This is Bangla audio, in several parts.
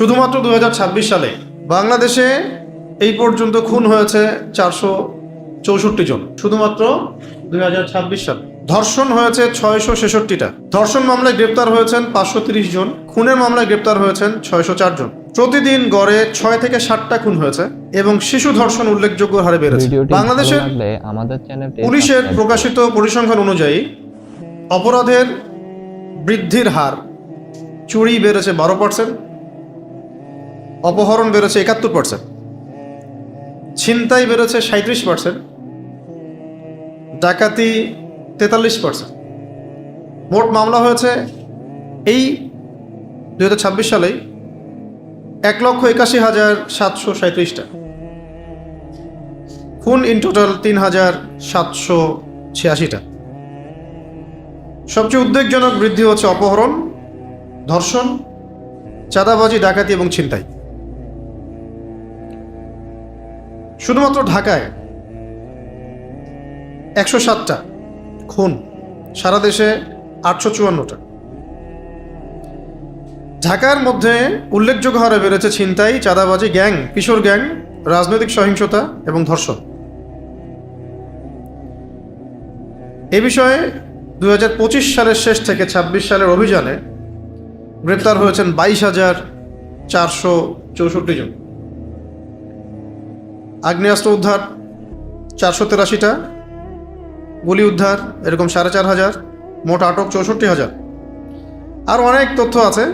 শুধুমাত্র 2026 সালে বাংলাদেশে এই পর্যন্ত খুন হয়েছে 464 জন, শুধুমাত্র 2026 সালে। ধর্ষণ হয়েছে 666টা, ধর্ষণ মামলায় গ্রেপ্তার হয়েছেন 530 জন, খুনের মামলায় গ্রেপ্তার হয়েছেন 604 জন। প্রতিদিন গড়ে 6 থেকে 7টা খুন হয়েছে এবং শিশু ধর্ষণ উল্লেখযোগ্য হারে বেড়েছে। বাংলাদেশের পুলিশের প্রকাশিত পরিসংখ্যান অনুযায়ী অপরাধের বৃদ্ধির হার: চুরি বেড়েছে 12%, অপহরণ বেড়েছে 71%, ছিনতাই বেড়েছে 37%, ডাকাতি 43%। মোট মামলা হয়েছে এই 2026 সালেই 1,81,737টা। খুন ইন টোটাল 3,786টা। সবচেয়ে উদ্বেগজনক বৃদ্ধি হচ্ছে অপহরণ, ধর্ষণ, চাঁদাবাজি, ডাকাতি এবং ছিনতাই। শুধুমাত্র ঢাকায় 107টা খুন, সারা দেশে 854টা। ঢাকার মধ্যে উল্লেখযোগ্য হারে বেড়েছে ছিনতাই, চাঁদাবাজি, গ্যাং, কিশোর গ্যাং, রাজনৈতিক সহিংসতা এবং ধর্ষণ। এ বিষয়ে 2025 সালের শেষ থেকে 26 সালের অভিযানে গ্রেপ্তার হয়েছেন 22,464 জন। আগ্নেয়াস্ত্র উদ্ধার 483টা, গুলি উদ্ধার এরকম 4,500, মোট আটক 64,000। আর অনেক তথ্য আছে,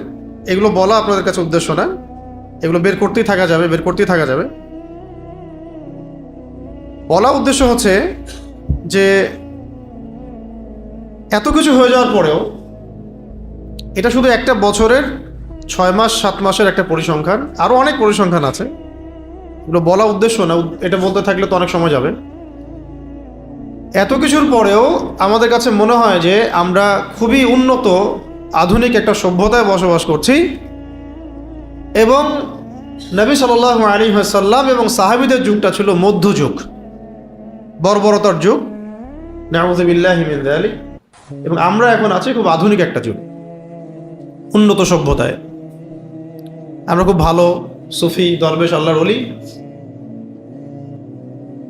এগুলো বলা আপনাদের কাছে উদ্দেশ্য না, এগুলো বের করতেই থাকা যাবে। বলা উদ্দেশ্য হচ্ছে যে এত কিছু হয়ে যাওয়ার পরেও এটা শুধু একটা বছরের 6 মাস 7 মাসের একটা পরিসংখ্যান, আরও অনেক পরিসংখ্যান আছে, এগুলো বলা উদ্দেশ্য না, এটা বলতে থাকলে তো অনেক সময় যাবে। এত কিছুর পরেও আমাদের কাছে মনে হয় যে আমরা খুবই উন্নত আধুনিক একটা সভ্যতায় বসবাস করছি এবং নবী সাল্লাল্লাহু আলাইহি ওয়াসাল্লাম এবং সাহাবীদের যুগটা ছিল মধ্যযুগ, বর্বরতার যুগ, নাউযু বিল্লাহি মিন যালিক। এবং আমরা এখন আছি খুব আধুনিক একটা যুগ, উন্নত সভ্যতায়। আমরা খুব ভালো সুফি, দরবেশ, আল্লাহর ওলি।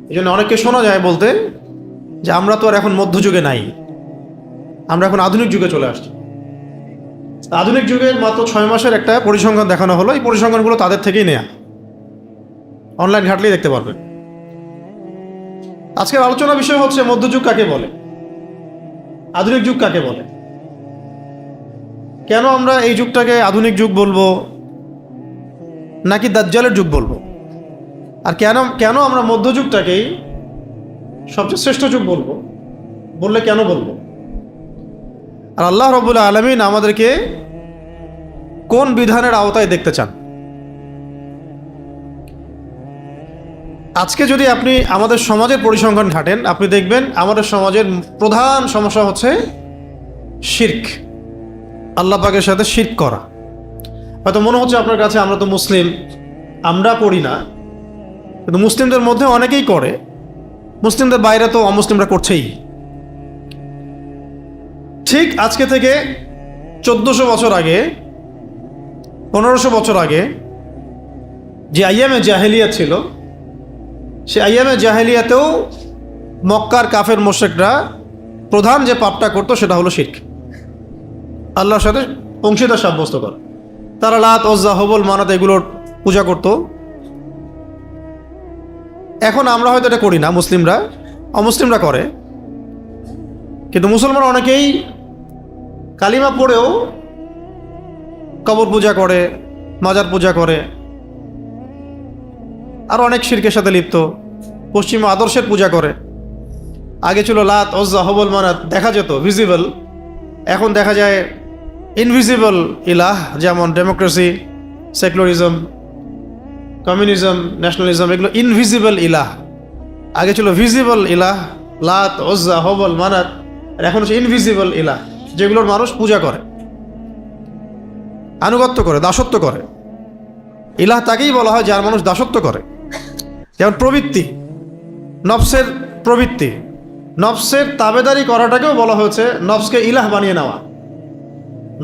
এই জন্য অনেককে শোনা যায় বলতে যে আমরা তো আর এখন মধ্যযুগে নাই, আমরা এখন আধুনিক যুগে চলে আসছি। আধুনিক যুগের মাত্র 6 মাসের একটা পরিসংখ্যান দেখানো হলো। এই পরিসংখ্যানগুলো তাদের থেকেই নেয়া, অনলাইন ঘাটলেই দেখতে পারবেন। আজকের আলোচনা বিষয় হচ্ছে মধ্যযুগ কাকে বলে, আধুনিক যুগ কাকে বলে, কেন আমরা এই যুগটাকে আধুনিক যুগ বলবো নাকি দাজ্জালের যুগ বলবো, আর কেন আমরা মধ্যযুগটাকেই সবচেয়ে শ্রেষ্ঠ যুগ বলবো, বললে কেন বলবো। আর আল্লাহ রাব্বুল আলামিন আমাদেরকে কোন বিধানের আওতায় দেখতে চান। আজকে যদি আপনি আমাদের সমাজের পরিসংখ্যান ঘাটেন, আপনি দেখবেন আমাদের সমাজের প্রধান সমস্যা হচ্ছে শিরক, আল্লাহ পাকের সাথে শিরক করা। হয়তো মনে হচ্ছে আপনার কাছে আমরা তো মুসলিম, আমরা করি না, কিন্তু মুসলিমদের মধ্যে অনেকেই করে, মুসলিমদের বাইরে তো অমুসলিমরা করছেই। ঠিক আজকে থেকে 1400 বছর আগে, 1500 বছর আগে যে আইয়ামে জাহেলিয়াত ছিল, সে আইয়ামে জাহেলিয়াতেও মক্কার কাফের মুশরিকরা প্রধান যে পাপটা করতো সেটা হলো শিরক, আল্লাহর সাথে অংশীদার সাব্যস্ত করা। তারা লাত, ওজ্জা, হবল, মানাত এগুলোর পূজা করত। এখন আমরা হয়তো এটা করি না, মুসলিমরা, অমুসলিমরা করে, কিন্তু মুসলমান অনেকেই কালিমা পড়েও কবর পূজা করে, মাজার পূজা করে, আর অনেক শিরকের সাথে লিপ্ত, পশ্চিমা আদর্শের পূজা করে। আগে ছিল লাত, ওজ্জা, হবল, মানাত দেখা যেত ভিজিবল, এখন দেখা যায় ইনভিজিবল ইলাহ, যেমন ডেমোক্রেসি, সেকুলারিজম, কমিউনিজম, ন্যাশনালিজম, এগুলো ইনভিজিবল ইলাহ। আগে ছিল ভিজিবল ইলাহ, লাত, ওজ্জা, হবল, মানাত, আর এখন হচ্ছে ইনভিজিবল ইলাহ, যেগুলোর মানুষ পূজা করে, আনুগত্য করে, দাসত্ব করে। ইলাহ তাকেই বলা হয় যার মানুষ দাসত্ব করে। যেমন প্রবৃত্তি, নফসের প্রবৃত্তি, নফসের তাবেদারি করাটাকেও বলা হয়েছে নফসকে ইলাহ বানিয়ে নেওয়া।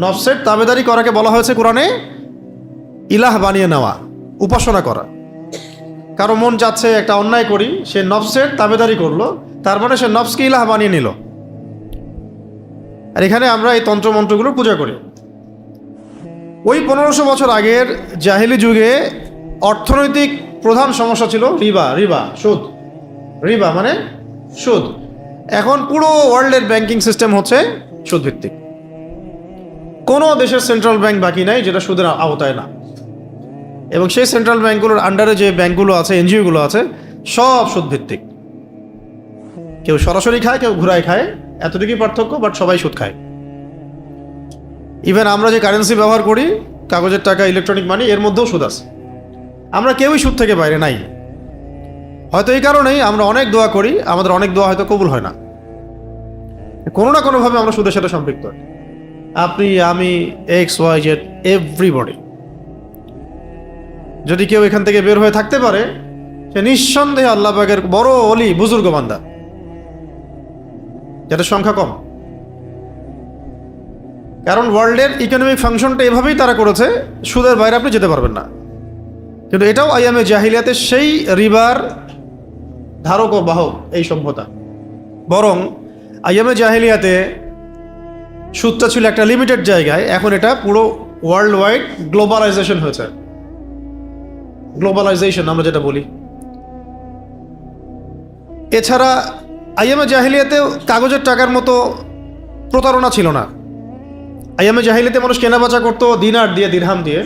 নফসের তাবেদারি করাকে বলা হয়েছে কোরআনে ইলাহ বানিয়ে নেওয়া, উপাসনা করা। কারো মন যাচ্ছে একটা অন্যায় করি, সে নফসের তাবেদারি করলো, তার মানে সে নফসকে ইলাহ বানিয়ে নিল। আর এখানে আমরা এই তন্ত্রমন্ত্রগুলোর পূজা করি। ওই 1500 বছর আগের জাহিলি যুগে অর্থনৈতিক প্রধান সমস্যা ছিল রিবা, সুদ। রিবা মানে সুদ। এখন পুরো ওয়ার্ল্ডের ব্যাংকিং সিস্টেম হচ্ছে সুদভিত্তিক। কোনো দেশের সেন্ট্রাল ব্যাংক বাকি নাই যেটা সুদের আওতায় না। এবং সেই সেন্ট্রাল ব্যাংকগুলোর আন্ডারে যে ব্যাংকগুলো আছে, এনজিওগুলো আছে, সব সুদভিত্তিক। কেউ সরাসরি খায়, কেউ ঘুরায় খায়, এতটুকুই পার্থক্য, বাট সবাই সুদ খায়। ইভেন আমরা যে কারেন্সি ব্যবহার করি, কাগজের টাকা, ইলেকট্রনিক মানি, এর মধ্যেও সুদ আছে। আমরা কেউই সুদ থেকে বাইরে নাই। হয়তো এই কারণেই আমরা অনেক দোয়া করি, আমাদের অনেক দোয়া হয়তো কবুল হয় না। কোনো না কোনোভাবে আমরা সুদের সাথে সম্পৃক্ত। আপনি, আমি, XYZ, এভরিবডি। যদি কেউ এখান থেকে বের হয়ে থাকতে পারে, সে নিঃসন্দেহে আল্লাহ পাকের বড় অলি, বুজুর্গ বান্দা, যাদের সংখ্যা কম। কারণ ওয়ার্ল্ডের ইকোনমিক ফাংশনটা এভাবেই তারা করেছে, সুদের বাইরে আপনি যেতে পারবেন না। কিন্তু এটাও আইয়ামে জাহিলিয়াতে সেই রিবার ধারক ও বাহক এই সভ্যতা। বরং আইয়ামে জাহিলিয়াতে সুদটা ছিল একটা লিমিটেড জায়গায়, এখন এটা পুরো ওয়ার্ল্ড ওয়াইড গ্লোবালাইজেশন হয়েছে। গ্লোবালাইজেশন আমরা যেটা বলি। এছাড়া আইয়ামে জাহিলিয়াতে কাগজের টাকার মতো প্রতারণা ছিল না। আইয়ামে জাহিলিয়াতে মানুষ কেনাবেচা করতো দিনার দিয়ে, দিরহাম দিয়ে,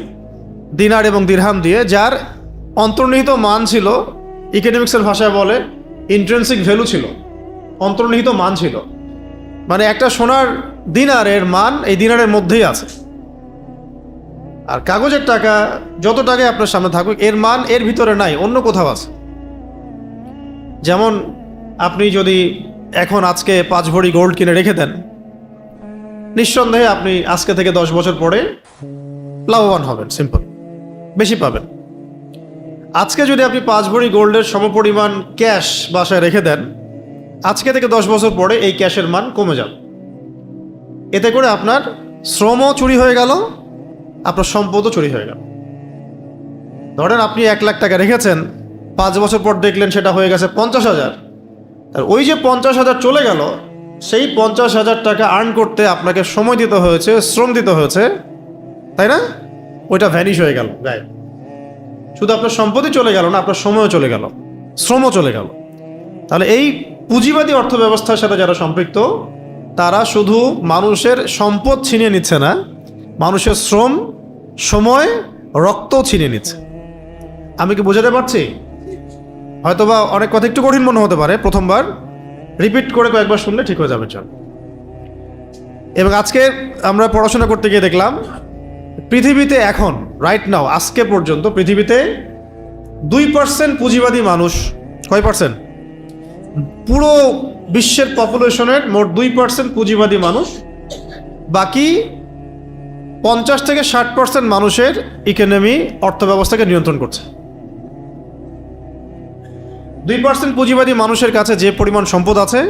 দিনার এবং দিরহাম দিয়ে, যার অন্তর্নিহিত মান ছিল, ইকোনমিক্সের ভাষায় বলে ইন্ট্রেন্সিক ভ্যালু ছিল, অন্তর্নিহিত মান ছিল। মানে একটা সোনার দিনারের মান এই দিনারের মধ্যেই আছে। আর কাগজের টাকা যত টাকায় আপনার সামনে থাকুক, এর মান এর ভিতরে নাই, অন্য কোথাও আছে। যেমন আপনি যদি এখন আজকে 5 ভরি গোল্ড কিনে রেখে দেন, নিঃসন্দেহে আপনি আজকে থেকে 10 বছর পরে লাভবান হবেন, সিম্পল, বেশি পাবেন। আজকে যদি আপনি 5 ভরি গোল্ডের সমপরিমাণ ক্যাশ বাসায় রেখে দেন, আজকে থেকে 10 বছর পরে এই ক্যাশের মান কমে যাবে। এতে করে আপনার শ্রমও চুরি হয়ে গেল, আপনার সম্পদও চুরি হয়ে গেল। ধরেন আপনি 1 লাখ টাকা রেখেছেন, 5 বছর পর দেখলেন সেটা হয়ে গেছে 50,000। আর ওই যে 50,000 চলে গেল, সেই 50,000 টাকা আর্ন করতে আপনাকে সময় দিতে হয়েছে, শ্রম দিতে হয়েছে, তাই না? ওইটা ভ্যানিশ হয়ে গেল, গায়ে। শুধু আপনার সম্পত্তি চলে গেল না, আপনার সময়ও চলে গেল, শ্রমও চলে গেল। তাহলে এই পুঁজিবাদী অর্থ ব্যবস্থার সাথে যারা সম্পৃক্ত, তারা শুধু মানুষের সম্পদ ছিনিয়ে নিচ্ছে না, মানুষের শ্রম, সময়, রক্তও ছিনিয়ে নিচ্ছে। আমি কি বোঝাতে পারছি? হয়তোবা অনেক কথা একটু কঠিন মনে হতে পারে, প্রথমবার রিপিট করে কয়েকবার শুনলে ঠিক হয়ে যাবে। চল। এবং আজকে আমরা পড়াশোনা করতে গিয়ে দেখলাম, পৃথিবীতে এখন রাইট নাও, আজকে পর্যন্ত পৃথিবীতে 2% পুঁজিবাদী মানুষ। কয় পার্সেন্ট? পুরো বিশ্বের পপুলেশনের মোট 2% পুঁজিবাদী মানুষ। বাকি 50 থেকে 60% মানুষের ইকোনমি, অর্থ ব্যবস্থাকে নিয়ন্ত্রণ করছে। 2% পুঁজিবাদী মানুষের কাছে যে পরিমাণ সম্পদ আছে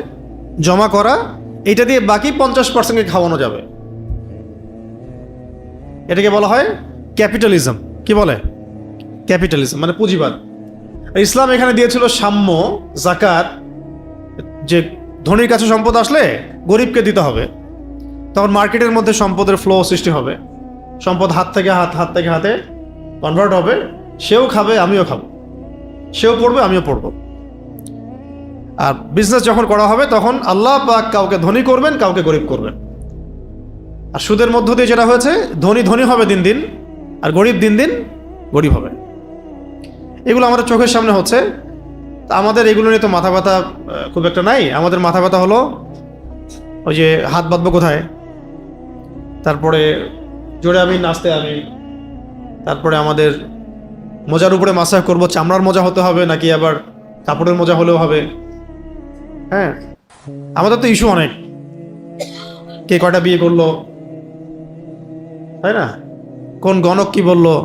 জমা করা, এটা দিয়ে বাকি 50%কে খাওয়ানো যাবে। এটাকে বলা হয় ক্যাপিটালিজম। কি বলে? ক্যাপিটালিজম মানে পুঁজিবাদ। ইসলাম এখানে দিয়েছিল সাম্য, জাকাত, যে ধনীর কাছে সম্পদ আসলে গরিবকে দিতে হবে, তখন মার্কেটের মধ্যে সম্পদের ফ্লো সৃষ্টি হবে, সম্পদ হাত থেকে হাতে কনভার্ট হবে, সেও খাবে, আমিও খাবো, সেও পড়বে, আমিও পড়বো। আর বিজনেস যখন করা হবে, তখন আল্লাহ পাক কাউকে ধনী করবেন, কাউকে গরিব করবেন। আর সুদের মধ্য দিয়ে যেটা হয়েছে, ধনী হবে দিন দিন, আর গরিব দিন দিন গরিব হবে। এগুলো আমাদের চোখের সামনে হচ্ছে। আমাদের এগুলো নিয়ে তো মাথা ব্যথা খুব একটা নাই। আমাদের মাথা ব্যথা হলো ওই যে হাত বাঁধবো কোথায়, তারপরে জোরে আমি নাচতে আমি, তারপরে আমাদের মোজার উপরে মাসাজ করব, চামড়ার মোজা হতে হবে নাকি আবার কাপড়ের মোজা হলেও হবে। হ্যাঁ, আমাদের তো ইস্যু অনেক, কে কয়টা বিয়ে করলো, তাই না? কোন গণক কি বললো,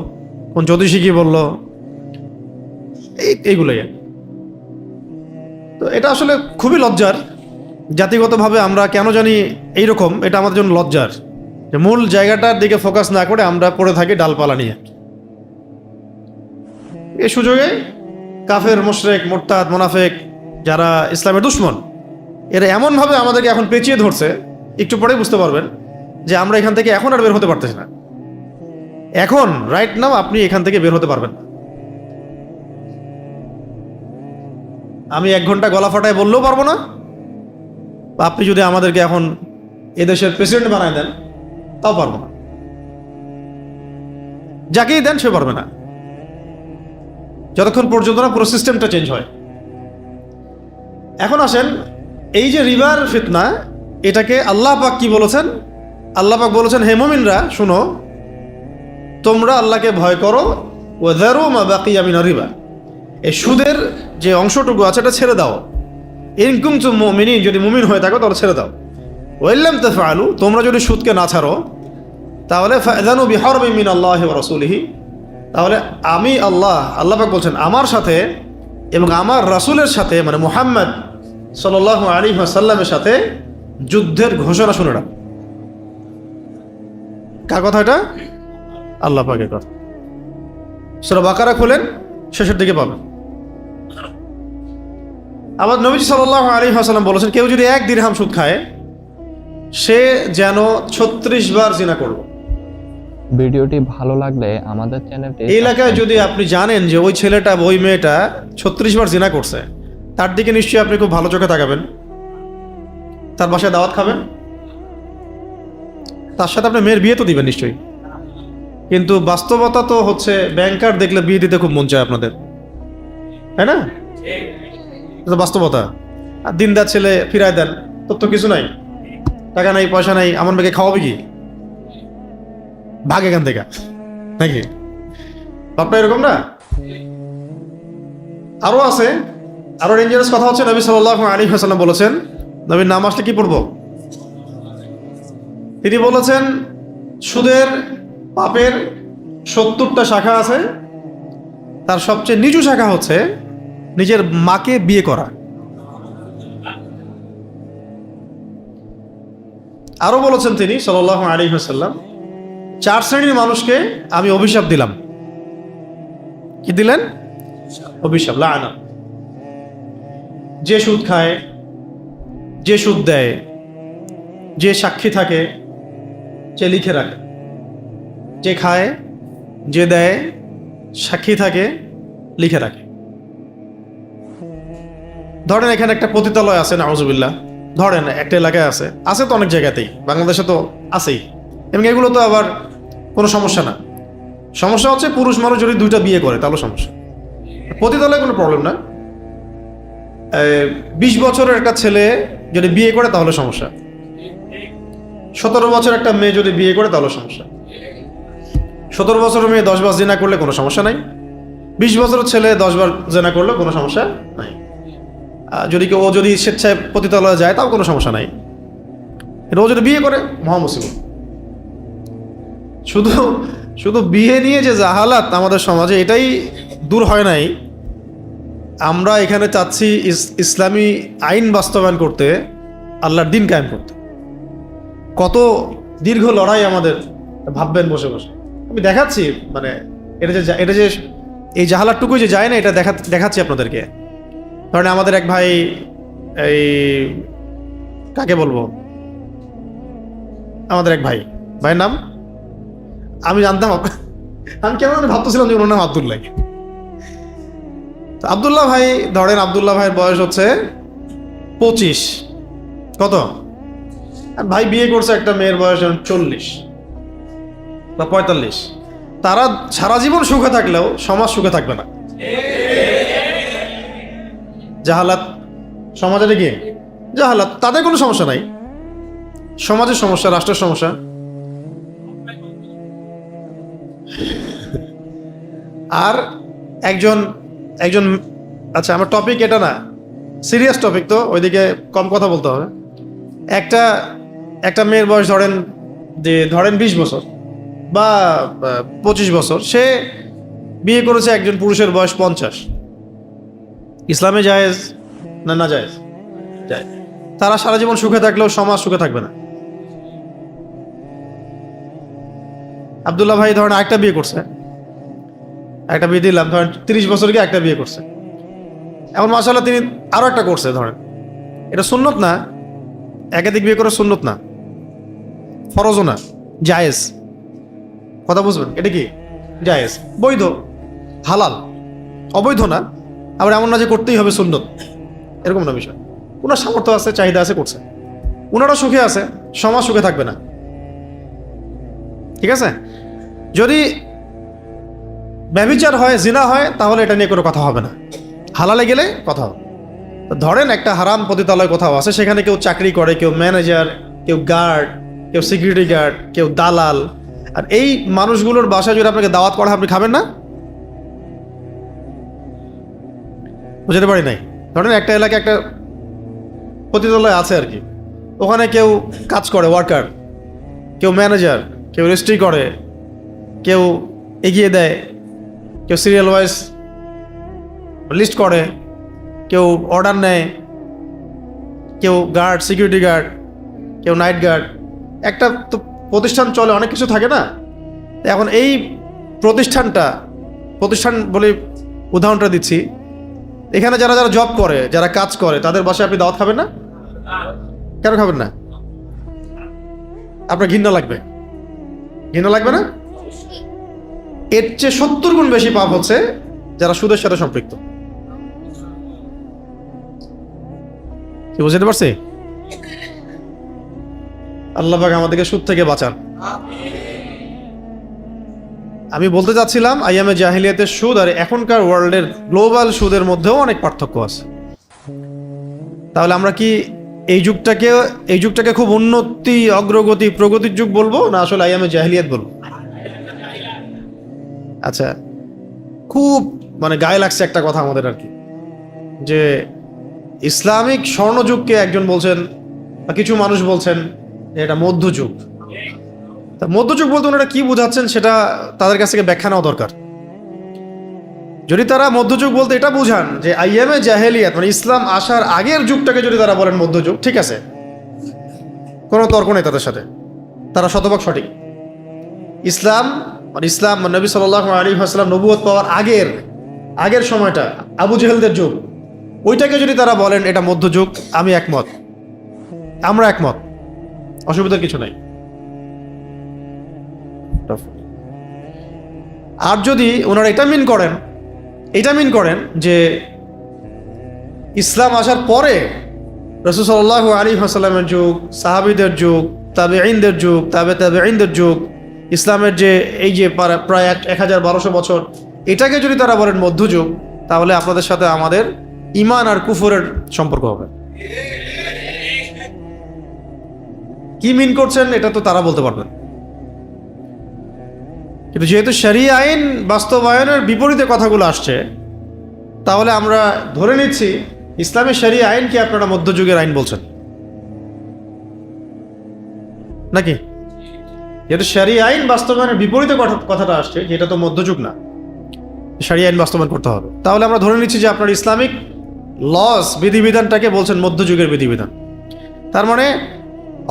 কোন জ্যোতিষী কি বললো, এইগুলোই। তো এটা আসলে খুবই লজ্জার। জাতিগতভাবে আমরা কেন জানি এইরকম, এটা আমাদের জন্য লজ্জার, যে মূল জায়গাটার দিকে ফোকাস না করে আমরা পড়ে থাকি ডালপালা নিয়ে। এই সুযোগে কাফের, মুশরিক, মুরতাদ, মুনাফিক, যারা ইসলামের দুশমন, এরা এমনভাবে আমাদেরকে এখন পেঁচিয়ে ধরছে, একটু পরেই বুঝতে পারবেন যে আমরা এখান থেকে এখন আর বের হতে পারতেছি না। এখন রাইট নাও আপনি এখান থেকে বের হতে পারবেন না। আমি 1 ঘন্টা গলা ফাটায় বললেও পারবো না, বা আপনি যদি আমাদেরকে এখন এদেশের প্রেসিডেন্ট বানায় দেন তাও পারবো না। যাকেই দেন সে পারবে না, যতক্ষণ পর্যন্ত না পুরো সিস্টেমটা চেঞ্জ হয়। এখন আসেন, এই যে রিবার ফিতনা, এটাকে আল্লাহ পাক কি বলেছেন? আল্লাহ পাক বলেছেন, হে মুমিনরা শুনো, তোমরা আল্লাহকে ভয় করো, ওয়াযারু মা বাকিয়া মিনার রিবা, এই সুদের যে অংশটুকু আছে এটা ছেড়ে দাও। ইন কুনতুম মুমিনিন, যদি মুমিন হয়ে থাকো তাহলে ছেড়ে দাও। ওয়া ইল্লাম তাফআলু, তোমরা যদি সুদকে না ছাড়ো তাহলে ফাযানু বিহারবিন মিনাল্লাহি ওয়া রাসূলিহি, তাহলে আমি আল্লাহ পাক বলছেন আমার সাথে এবং আমার রাসূলের সাথে, মানে মুহাম্মদ সাল্লাল্লাহু আলাইহি ওয়াসাল্লামের সাথে যুদ্ধের ঘোষণা শুনে রাখ। কার কথা এটা? আল্লাহ পাকের কথা। সূরা বাকারা খুলেন, শেষের দিকে পাবেন। আবার নবীজি সাল্লাল্লাহু আলাইহি ওয়াসাল্লাম বলেছেন, কেউ যদি 1 দিরহাম সুদ খায় সে যেন 36 বার জিনা করবে। ভিডিওটি ভালো লাগলে আমাদের চ্যানেলটি এই এলাকায় যদি আপনি জানেন যে ওই ছেলেটা, ওই মেয়েটা 36 বার জিনা করছে, তার দিকে নিশ্চয়ই আপনি খুব ভালো চোখে তাকাবেন, তার বাসায় দাওয়াত খাবেন, তার সাথে আপনার মেয়ের বিয়ে তো দিবেন নিশ্চয়ই। কিন্তু বাস্তবতা তো হচ্ছে, ব্যাংকার দেখলে বিয়ে দিতে খুব মন চায় আপনাদের, তাই না? এটা বাস্তবতা। আর দিনদার ছেলে ফিরায় দেন, তোর তো কিছু নাই, টাকা নাই, পয়সা নাই, আমার মেয়েকে খাওয়াবে কি, ভাগ এখান থেকে, নাকি? আপনার এরকম না? আরো আছে, আরো ডেঞ্জারাস কথা হচ্ছে, নবী সাল্লাল্লাহু আলাইহি ওয়াসাল্লাম বলেছেন, নবীর নাম আসলে কি পড়বো? তিনি বলেছেন, সুদের পাপের 70টা শাখা আছে, তার সবচেয়ে নিচু শাখা হচ্ছে নিজের মাকে বিয়ে করা। আরো বলেছেন তিনি সাল্লাল্লাহু আলাইহি ওয়াসাল্লাম, 4 শ্রেণীর মানুষকে আমি অভিশাপ দিলাম। কি দিলেন? অভিশাপ, লাআনা। যে সুদ খায়, যে সুদ দেয়, যে সাক্ষী থাকে, যে লিখে রাখে। যে খায়, যে দেয়, সাক্ষী থাকে, লিখে রাখে। ধরেন এখানে একটা পতিতালয় আছে, নাউজুবিল্লাহ, ধরেন একটা এলাকায় আছে, আছে তো অনেক জায়গাতেই, বাংলাদেশে তো আছেই, এবং এগুলো তো আবার কোনো সমস্যা না। সমস্যা হচ্ছে পুরুষ মানুষ যদি 2টা বিয়ে করে তাহলে সমস্যা। পতিতালয়ে কোনো প্রবলেম না। 20 বছরের একটা ছেলে যদি বিয়ে করে তাহলে সমস্যা। 17 বছর একটা মেয়ে যদি বিয়ে করে তাহলে সমস্যা। 17 বছরের মেয়ে 10 বার জিনা করলে কোনো সমস্যা নাই। 20 বছরের ছেলে 10 বার জিনা করলে কোনো সমস্যা নাই। ও যদি স্বেচ্ছায় পতিতালয়ে যায় তাও কোনো সমস্যা নাই। ও যদি বিয়ে করে মহামুসিবত। শুধু বিয়ে নিয়ে যে জাহালাত আমাদের সমাজে, এটাই দূর হয় নাই। আমরা এখানে চাচ্ছি ইসলামী আইন বাস্তবায়ন করতে, আল্লাহর দিন কায়েম করতে। কত দীর্ঘ লড়াই আমাদের, ভাববেন বসে বসে। আমি দেখাচ্ছি, মানে এটা যে এই জাহালাতটুকুই যে যায় না, এটা দেখাচ্ছি আপনাদেরকে। ধরেন আমাদের এক ভাই, এই কাকে বলবো, আমাদের এক ভাইয়ের নাম আমি জানতাম, আমি কেমন ভাবতেছিলাম যে ওনার নাম আব্দুল্লাহ। আব্দুল্লাহ ভাই, ধরেন আব্দুল্লাহ ভাইয়ের বয়স হচ্ছে 25, কত? ভাই বিয়ে করছে একটা মেয়ের বয়স 40 বা 45। তারা সারা জীবন সুখে থাকলেও সমাজ সুখে থাকবে না। জাহালাত সমাজে কি জাহালাত, তাদের কোনো সমস্যা নাই, সমাজের সমস্যা, রাষ্ট্রের সমস্যা। আর একজন আচ্ছা, আমার টপিক এটা না, সিরিয়াস টপিক, তো ওইদিকে কম কথা বলতে হবে। একটা মেয়ের বয়স ধরেন 20 বছর বা 25 বছর, সে বিয়ে করেছে একজন পুরুষের বয়স 50। ইসলামে জায়েজ না জায়েজ? জায়েজ। তারা সারা জীবন সুখে থাকলেও সমাজ সুখে থাকবে না। আব্দুল্লাহ ভাই ধরেন আরেকটা বিয়ে করছে, একটা বিয়ে দিলাম, ধরেন 30 বছর গিয়ে একটা বিয়ে করছে, এখন মাশাআল্লাহ তিনি আরো একটা করছে, ধরেন এটা সুন্নত না, একাধিক বিয়ে করা সুন্নত না, ফরজও না, জায়েজ। কথা বুঝবেন, এটা কি জায়েজ, বৈধ, হালাল, অবৈধ না। আবার এমন না যে করতেই হবে সুন্নত, এরকম না বিষয়। ওনার সামর্থ্য আছে, চাহিদা আছে, করছে, ওনারা সুখে আছে, সমাজ সুখে থাকবে না, ঠিক আছে। যদি ব্যভিচার হয়, জিনা হয়, তাহলে এটা নিয়ে কোনো কথা হবে না, হালালে গেলে কথা হবে। তো ধরেন একটা হারাম পতিতালয় কোথাও আছে, সেখানে কেউ চাকরি করে, কেউ ম্যানেজার, কেউ গার্ড, কেউ সিকিউরিটি গার্ড, কেউ দালাল, আর এই মানুষগুলোর বাসায় যদি আপনাকে দাওয়াত করা হয়, আপনি খাবেন না? বুঝতে পারি নাই। ধরেন একটা এলাকায় একটা পতিতালয় আছে আর কি, ওখানে কেউ কাজ করে, ওয়ার্কার, কেউ ম্যানেজার, কেউ রেজিস্ট্রি করে, কেউ এগিয়ে দেয়, কেউ সিরিয়াল ওয়াইজ লিস্ট করে, কেউ অর্ডার নেয়, কেউ গার্ড, সিকিউরিটি গার্ড, কেউ নাইট গার্ড। একটা তো প্রতিষ্ঠান চলে, অনেক কিছু থাকে না। এখন এই প্রতিষ্ঠান বলে উদাহরণটা দিচ্ছি, এখানে যারা যারা জব করে, যারা কাজ করে, তাদের বাসায় আপনি দাওয়াত খাবেন না? কেন খাবেন না? আপনার ঘৃণা লাগবে, ঘৃণা লাগবে না? এর চেয়ে 70 গুণ বেশি পাপ হচ্ছে যারা সুদের সাথে সম্পৃক্ত। কি বুঝতে পারছি? আল্লাহ পাক আমাদেরকে সুদ থেকে বাঁচান। আমি বলতে চাচ্ছিলাম, আইয়ামে জাহিলিয়াতের সুদ আর এখনকার ওয়ার্ল্ডের গ্লোবাল সুদের মধ্যেও অনেক পার্থক্য আছে। তাহলে আমরা কি এই যুগটাকে খুব উন্নতি, অগ্রগতি, প্রগতির যুগ বলবো, না আসলে আইয়ামে জাহিলিয়াত বলবো? আচ্ছা, খুব মানে গায়ে লাগছে একটা কথা আমাদের আর কি, যে ইসলামিক স্বর্ণযুগকে একজন বলছেন, বা কিছু মানুষ বলছেন এটা মধ্যযুগ। তা মধ্যযুগ বলতে ওনারা কি বোঝাচ্ছেন সেটা তাদের কাছ থেকে ব্যাখ্যা নেওয়া দরকার। যদি তারা মধ্যযুগ বলতে এটা বুঝান যে আইয়ামে জাহেলিয়াত মানে ইসলাম আসার আগের যুগটাকে যদি তারা বলেন মধ্যযুগ, ঠিক আছে, কোনো তর্ক নেই তাদের সাথে, তারা শতভাগ সঠিক। ইসলাম মানে নবী সাল্লাল্লাহু আলাইহি ওয়াসাল্লাম নবুয়ত পাওয়ার আগের সময়টা, আবু জেহেলদের যুগ, ওইটাকে যদি তারা বলেন এটা মধ্যযুগ, আমি একমত, আমরা একমত, অসুবিধার কিছু নাই। আর যদি ওনারা এটা মিন করেন যে ইসলাম আসার পরে রাসূল সাল্লাল্লাহু আলাইহি ওয়াসাল্লামের যুগ, সাহাবীদের যুগ, তাবেঈনদের যুগ, তাবেঈনদের যুগ, ইসলামের যে এই যে প্রায় 1200 বছর, এটাকে যদি তারা বলেন মধ্যযুগ, তাহলে আপনাদের সাথে আমাদের ঈমান আর কুফরের সম্পর্ক হবে। কি মিন করছেন এটা তো তারা বলতে পারবেন। কিন্তু যেহেতু শরিয়া আইন বাস্তবায়নের বিপরীতে কথাগুলো আসছে, তাহলে আমরা ধরে নিচ্ছি ইসলামের শরিয়া আইনকে আপনারা মধ্যযুগের আইন বলছেন নাকি? যেহেতু শরিয়া আইন বাস্তবায়নের বিপরীতে কথাটা আসছে, যেটা তো মধ্যযুগ না, শরিয়া আইন বাস্তবায়ন করতে হবে, তাহলে আমরা ধরে নিচ্ছি যে আপনার ইসলামিক লস, বিধিবিধানটাকে বলছেন মধ্যযুগের বিধিবিধান। তার মানে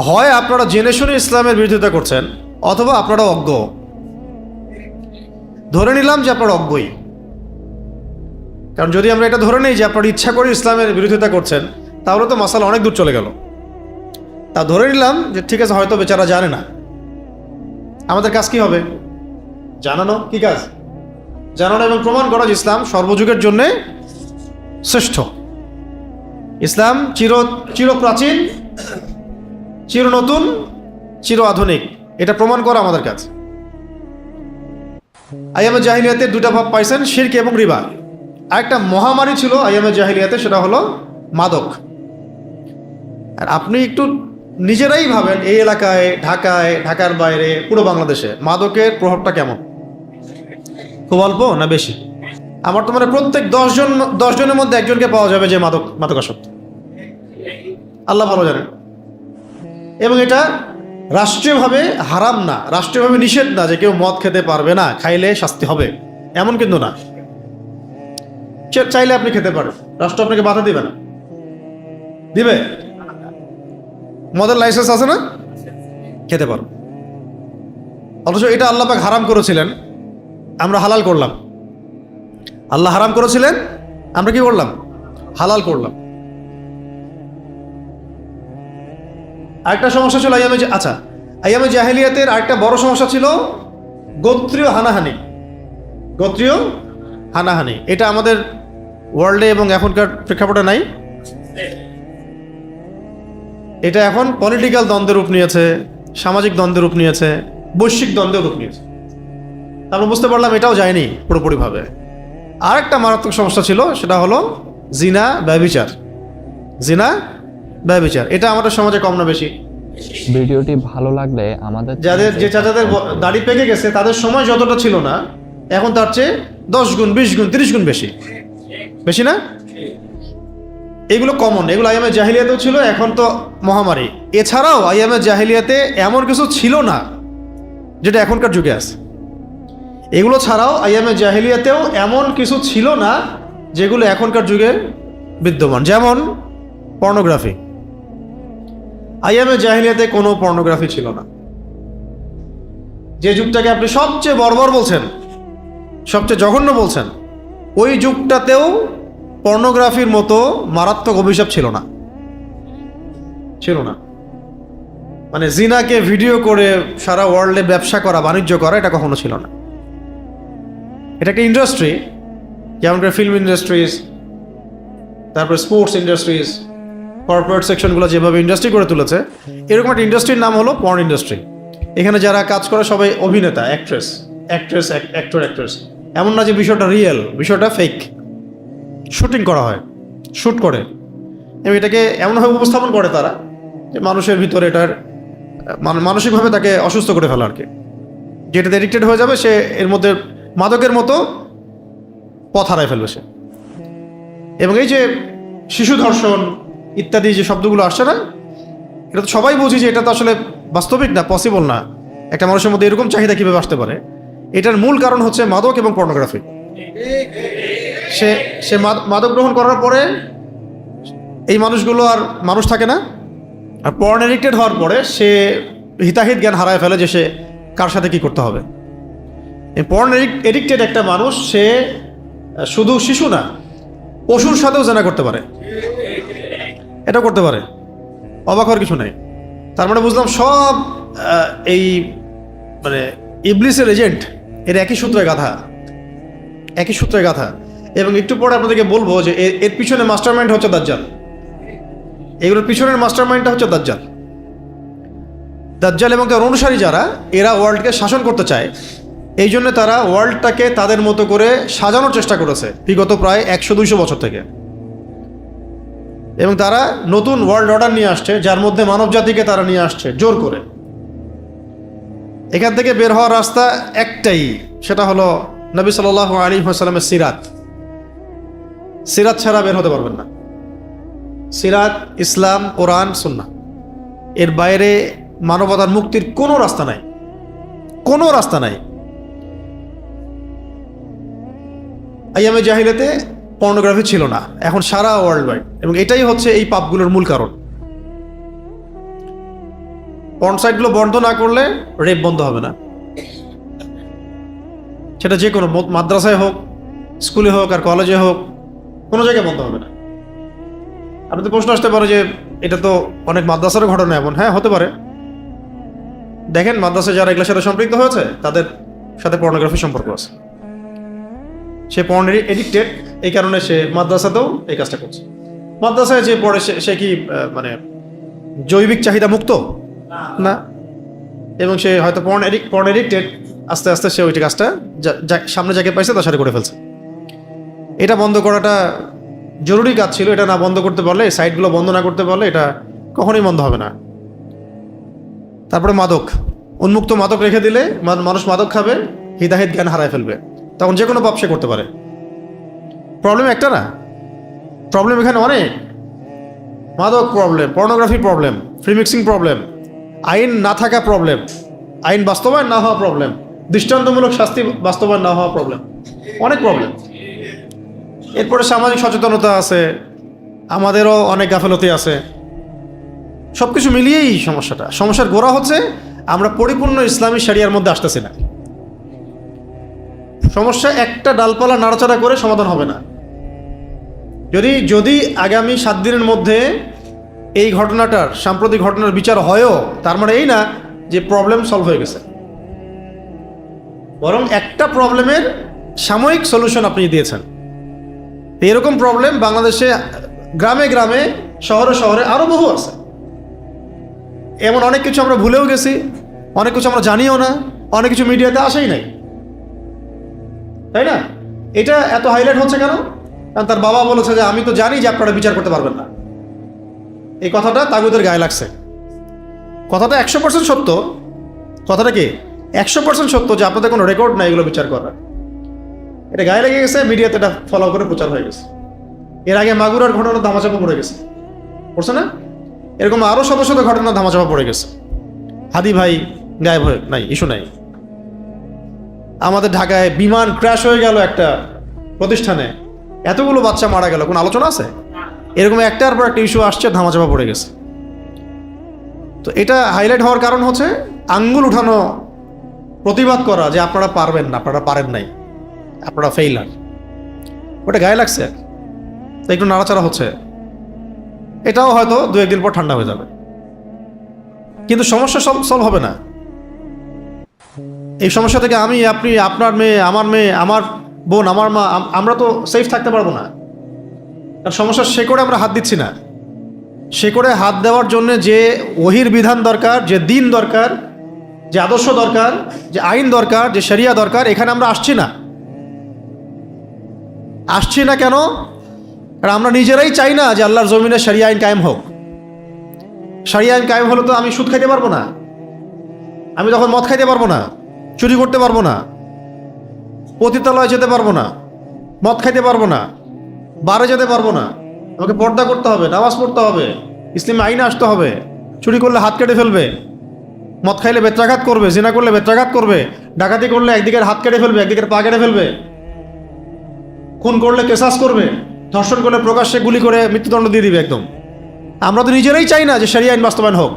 হয় আপনারা জেনে শুনে ইসলামের বিরোধিতা করছেন, অথবা আপনারা অজ্ঞ। ধরে নিলাম যে আপনারা অজ্ঞই, কারণ যদি আমরা এটা ধরে নিই যে আপনারা ইচ্ছা করে ইসলামের বিরোধিতা করছেন, তাহলে তো মাসালা অনেক দূর চলে গেল। তা ধরে নিলাম যে ঠিক আছে, হয়তো বেচারা জানে না। আমাদের কাজ কি হবে? জানানো। কি কাজ? জানানো এবং প্রমাণ করা যে ইসলাম সর্বযুগের জন্যে শ্রেষ্ঠ। ইসলাম চিরপ্রাচীন, চির নতুন, চির আধুনিক, এটা প্রমাণ করা আমাদের কাজ। আইয়ামে জাহিলিয়াতে দুটা ভাব পাইছেন, শিরক এবং রিবা। আরেকটা মহামারী ছিল আইয়ামে জাহিলিয়াতে, সেটা হলো মাদক। আর আপনি একটু নিজেরাই ভাবেন, এই এলাকায়, ঢাকার বাইরে, পুরো বাংলাদেশে মাদকের প্রভাবটা কেমন? খুব অল্প না বেশি? আমার তো মানে প্রত্যেক 10 জনের মধ্যে একজনকে পাওয়া যাবে যে মাদকাসক্ত। আল্লাহ ভালো জানেন। এবং এটা রাষ্ট্রীয়ভাবে হারাম না, রাষ্ট্রীয়ভাবে নিষেধ না যে কেউ মদ খেতে পারবে না, খাইলে শাস্তি হবে, এমন কিন্তু না। চাইলে আপনি খেতে পারেন, রাষ্ট্র আপনাকে বাধা দিবে না। দিবে? মদের লাইসেন্স আছে না, খেতে পারো। অথচ এটা আল্লাহ পাক হারাম করেছিলেন, আমরা হালাল করলাম। আল্লাহ হারাম করেছিলেন, আমরা কি করলাম? হালাল করলাম। আরেকটা সমস্যা ছিল আইয়ামে জাহেলিয়াতের আরেকটা বড় সমস্যা ছিল গোত্রীয় হানাহানি। গোত্রীয় হানাহানি এটা আমাদের ওয়ার্ল্ডে এবং এখনকার প্রেক্ষাপটে নাই। এটা এখন পলিটিক্যাল দ্বন্দ্বের রূপ নিয়েছে, সামাজিক দ্বন্দ্বের রূপ নিয়েছে, বৈশ্বিক দ্বন্দ্বের রূপ নিয়েছে। আমরা বুঝতে পারলাম এটাও যায়নি পুরোপুরিভাবে। আর একটা মারাত্মক সমস্যা ছিল, সেটা হলো জিনা, ব্যভিচার। জিনা, ব্যভিচার এটা আমাদের সমাজে কম না বেশি? ভিডিওটি ভালো লাগলে আমাদের যে চাচাদের দাড়ি পেকে গেছে তাদের সময় যতটা ছিল না, এখন তার চেয়ে 10 গুণ, 20 গুণ, 30 গুণ বেশি। বেশি না? এগুলো কমন, এগুলো আইয়ামে জাহিলিয়াতেও ছিল, এখন তো মহামারী। এছাড়াও আইয়ামে জাহিলিয়াতে এমন কিছু ছিল না যেটা এখনকার যুগে আছে। এগুলো ছাড়াও আইয়ামে জাহিলিয়াতেও এমন কিছু ছিল না যেগুলো এখনকার যুগে বিদ্যমান, যেমন পর্নোগ্রাফি। আইয়ামে জাহিলিয়াতে কোনো পর্নোগ্রাফি ছিল না। যে যুগটাকে আপনি সবচেয়ে বর্বর বলছেন, সবচেয়ে জঘন্য বলছেন, ওই যুগটাতেও পর্নোগ্রাফির মতো মারাত্মক অভিশাপ ছিল না। ছিল না। মানে জিনাকে ভিডিও করে সারা ওয়ার্ল্ডে ব্যবসা করা, বাণিজ্য করা, এটা কখনো ছিল না। এটা একটা ইন্ডাস্ট্রি, যেমন করে ফিল্ম ইন্ডাস্ট্রিজ, তারপরে স্পোর্টস ইন্ডাস্ট্রিজ, কর্পোরেট সেকশনগুলো যেভাবে ইন্ডাস্ট্রি করে তুলেছে, এরকম একটা ইন্ডাস্ট্রির নাম হলো পর্ন ইন্ডাস্ট্রি। এখানে যারা কাজ করে সবাই অভিনেতা, অ্যাক্ট্রেস, অ্যাক্টর। এমন না যে বিষয়টা রিয়েল, বিষয়টা ফেক। শুটিং করা হয়, শ্যুট করে, এবং এটাকে এমনভাবে উপস্থাপন করে তারা যে মানুষের ভিতরে এটার মানসিকভাবে তাকে অসুস্থ করে ফেলা আর কি। যেটাতে এডিক্টেড হয়ে যাবে সে, এর মধ্যে মাদকের মতো পথ হারায় ফেলবে সে। এবং এই যে শিশু ধর্ষণ ইত্যাদি যে শব্দগুলো আসছে না, এটা তো সবাই বুঝি যে এটা তো আসলে বাস্তবিক না, পসিবল না। একটা মানুষের মধ্যে এরকম চাহিদা কীভাবে আসতে পারে? এটার মূল কারণ হচ্ছে মাদক এবং পর্নোগ্রাফি। সে মাদক গ্রহণ করার পরে এই মানুষগুলো আর মানুষ থাকে না, আর পর্ন এডিক্টেড হওয়ার পরে সে হিতাহিত জ্ঞান হারায় ফেলে যে সে কার সাথে কি করতে হবে। এই পর্ন এডিক্টেড একটা মানুষ, সে শুধু শিশু না, পশুর সাথেও জেনা করতে পারে, এটা করতে পারে। অবাক হওয়ার কিছু নেই। তার মানে বুঝলাম সব এই মানে ইবলিসের এজেন্ট, এর একই সূত্রে গাথা। এবং একটু পরে আপনাদেরকে বলবো যে এর পিছনে মাস্টারমাইন্ড হচ্ছে দাজ্জাল। এগুলোর পিছনের মাস্টারমাইন্ডটা হচ্ছে দাজ্জাল এবং তার অনুসারী যারা, এরা ওয়ার্ল্ডকে শাসন করতে চায়। এই জন্য তারা ওয়ার্ল্ডটাকে তাদের মতো করে সাজানোর চেষ্টা করেছে বিগত প্রায় 100-200 বছর থেকে। এবং তারা নতুন ওয়ার্ল্ড অর্ডার নিয়ে আসছে, যার মধ্যে মানব জাতিকে তারা নিয়ে আসছে জোর করে। এখান থেকে বের হওয়ার রাস্তা একটাই, সেটা হলো নবী সাল্লাল্লাহু আলাইহি ওয়াসাল্লামের সিরাত ছাড়া বের হতে পারবেন না। সিরাত, ইসলাম, কোরআন, সুন্নাহ, এর বাইরে মানবতার মুক্তির কোনো রাস্তা নাই। আইয়ামে জাহিলিয়াতে পর্নোগ্রাফি ছিল না, এখন সারা ওয়ার্ল্ড ওয়াইড। এবং এটাই হচ্ছে এই পাপগুলোর মূল কারণ। পর্ন সাইটগুলো বন্ধ না করলে রেপ বন্ধ হবে না। সেটা যে কোনো মাদ্রাসায় হোক, স্কুলে হোক, আর কলেজে হোক, কোনো জায়গায় বন্ধ হবে না। আপনাদের প্রশ্ন আসতে পারে যে এটা তো অনেক মাদ্রাসারও ঘটনা এমন। হ্যাঁ, হতে পারে। দেখেন, মাদ্রাসায় যারা এগুলোর সাথে সম্পৃক্ত হয়েছে তাদের সাথে পর্নোগ্রাফির সম্পর্ক আছে। সে পর্ন এডিক্টেড, এই কারণে সে মাদ্রাসাতেও এই কাজটা করছে। মাদ্রাসায় যে পড়ে সে কি মানে জৈবিক চাহিদা মুক্ত না? এবং সে হয়তো পর্ন এডিক্টেড, আস্তে আস্তে সে ওইটি কাজটা সামনে যাকে পাইছে তার সাথে করে ফেলছে। এটা বন্ধ করাটা জরুরি কাজ ছিল। এটা না বন্ধ করতে পারলে, সাইটগুলো বন্ধ না করতে পারলে এটা কখনোই বন্ধ হবে না। তারপরে মাদক, উন্মুক্ত মাদক রেখে দিলে মানুষ মাদক খাবে, হিতাহিত জ্ঞান হারায় ফেলবে, তখন যে কোনো পাপ সে করতে পারে। প্রবলেম একটা না, প্রবলেম এখানে অনেক। মাদক problem, pornography problem, free mixing problem, আইন না থাকা প্রবলেম, আইন বাস্তবায়ন না হওয়া প্রবলেম, দৃষ্টান্তমূলক শাস্তি বাস্তবায়ন না হওয়া প্রবলেম, অনেক প্রবলেম। এরপরে সামাজিক সচেতনতা আছে, আমাদেরও অনেক গাফেলতি আছে। সব কিছু মিলিয়েই সমস্যার গোড়া হচ্ছে আমরা পরিপূর্ণ ইসলামী শরিয়ার মধ্যে আসতেছি না। সমস্যা একটা ডালপালা নাড়াচাড়া করে সমাধান হবে না। যদি আগামী 7 দিনের মধ্যে এই ঘটনাটার, সাম্প্রতিক ঘটনার বিচার হয়ও, তার মানে এই না যে প্রবলেম সলভ হয়ে গেছে, বরং একটা প্রবলেমের সাময়িক সলিউশন আপনি দিয়েছেন। এরকম প্রবলেম বাংলাদেশে গ্রামে গ্রামে, শহরে শহরে আরও বহু আছে। এমন অনেক কিছু আমরা ভুলেও গেছি, অনেক কিছু আমরা জানিও না, অনেক কিছু মিডিয়াতে আসেই নাই, তাই না? এটা এত হাইলাইট হচ্ছে কেন? কারণ তার বাবা বলেছে যে আমি তো জানি যে আপনারা বিচার করতে পারবেন না। এই কথাটা তাগুদের গায়ে লাগছে। কথাটা 100% সত্য। কথাটা কি 100% সত্য যে আপনাদের কোনো রেকর্ড নাই এগুলো বিচার করার। এটা গায়ে লেগে গেছে, মিডিয়াতে এটা ফলো করে প্রচার হয়ে গেছে। এর আগে মাগুরার ঘটনা ধামাচাপা পড়ে গেছে, পড়ছে না? এরকম আরও শত শত ঘটনা ধামাচাপা পড়ে গেছে। হাদি ভাই গায়েব হয়ে নাই, ইস্যু নাই। আমাদের ঢাকায় বিমান ক্র্যাশ হয়ে গেল একটা প্রতিষ্ঠানে, এতগুলো বাচ্চা মারা গেল, কোনো আলোচনা আছে? এরকম একটার পর একটা ইস্যু আসছে, ধামাচাপা পড়ে গেছে। তো এটা হাইলাইট হওয়ার কারণ হচ্ছে আঙ্গুল উঠানো, প্রতিবাদ করা যে আপনারা পারবেন না, আপনারা পারেন নাই, আপনারা ফেইলার। ওটা গায়ে লাগছে, তো একটু নাড়াচাড়া হচ্ছে। এটাও হয়তো 2-1 দিন পর ঠান্ডা হয়ে যাবে, কিন্তু সমস্যা সলভ হবে না। এই সমস্যা থেকে আমি, আপনি, আপনার মেয়ে, আমার বোন, আমার মা, আমরা তো সেফ থাকতে পারবো না। আর সমস্যার শেকড়ে আমরা হাত দিচ্ছি না। শেকড়ে হাত দেওয়ার জন্য যে ওহির বিধান দরকার, যে দিন দরকার, যে আদর্শ দরকার, যে আইন দরকার, যে শরিয়া দরকার, এখানে আমরা আসছি না কেন? কারণ আমরা নিজেরাই চাই না যে আল্লাহর জমিনে শরিয়া আইন কায়েম হোক। শরিয়া আইন কায়েম হলে তো আমি সুদ খাইতে পারবো না, আমি তখন মদ খাইতে পারবো না, চুরি করতে পারবো না, পতিতালয়ে যেতে পারবো না, মদ খাইতে পারবো না, বারে যেতে পারবো না। আমাকে পর্দা করতে হবে, নামাজ পড়তে হবে, ইসলামী আইনে আসতে হবে। চুরি করলে হাত কেটে ফেলবে, মদ খাইলে বেত্রাঘাত করবে, জিনা করলে বেত্রাঘাত করবে, ডাকাতি করলে একদিকের হাত কেটে ফেলবে, একদিকের পা কেটে ফেলবে, খুন করলে কেসাস করবে, ধর্ষণ করলে প্রকাশ্যে গুলি করে মৃত্যুদণ্ড দিয়ে দিবে একদম। আমরা তো নিজেরাই চাই না যে শরিয়া আইন বাস্তবায়ন হোক,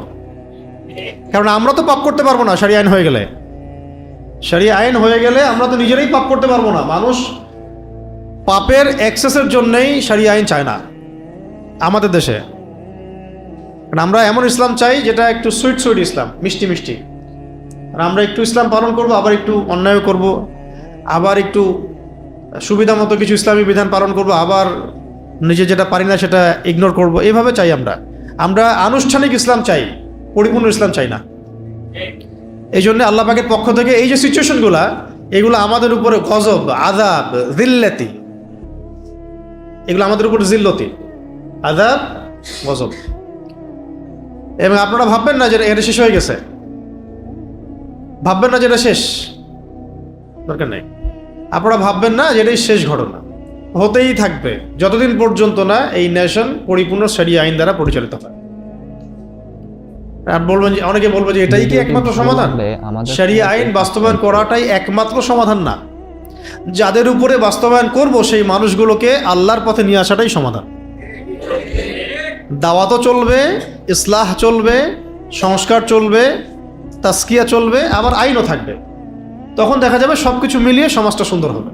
কারণ আমরা তো পাপ করতে পারবো না। শরিয়া আইন হয়ে গেলে আমরা তো নিজেরাই পাপ করতে পারবো না। মানুষ পাপের এক্সেসের জন্যই শরিয়া আইন চায় না আমাদের দেশে। কারণ আমরা এমন ইসলাম চাই যেটা একটু সুইট ইসলাম, মিষ্টি মিষ্টি। আর আমরা একটু ইসলাম পালন করব, আবার একটু অন্যায় করব, আবার একটু সুবিধা মতো কিছু ইসলামী বিধান পালন করব, আবার নিজে যেটা পারি না সেটা ইগনোর করব। এইভাবে চাই আমরা আনুষ্ঠানিক ইসলাম চাই, পরিপূর্ণ ইসলাম চাই না। এই জন্য আল্লাহ পাকের পক্ষ থেকে এই যে সিচুয়েশনগুলা, এগুলো আমাদের উপরে গজব, আযাব, জিল্লাতি, এগুলো আমাদের উপরে জিল্লতি, আযাব, গজব। এবং আপনারা ভাববেন না যে এটা শেষ হয়ে গেছে, ভাববেন না যে এটা শেষ, দরকার নেই। আপনারা ভাববেন না যে এটাই শেষ ঘটনা, হতেই থাকবে যতদিন পর্যন্ত না এই নেশন পরিপূর্ণ শরিয়া আইন দ্বারা পরিচালিত হয়। আর বলবেন যে, অনেকে বলবে যে এটাই কি একমাত্র সমাধান? শরিয়া আইন বাস্তবায়ন করাটাই একমাত্র সমাধান না। যাদের উপরে বাস্তবায়ন করব সেই মানুষগুলোকে আল্লাহর পথে নিয়ে আসাটাই সমাধান। দাওয়াতও চলবে, ইসলাহ চলবে, সংস্কার চলবে, তাসকিয়া চলবে, আবার আইনও থাকবে। তখন দেখা যাবে সব কিছু মিলিয়ে সমাজটা সুন্দর হবে।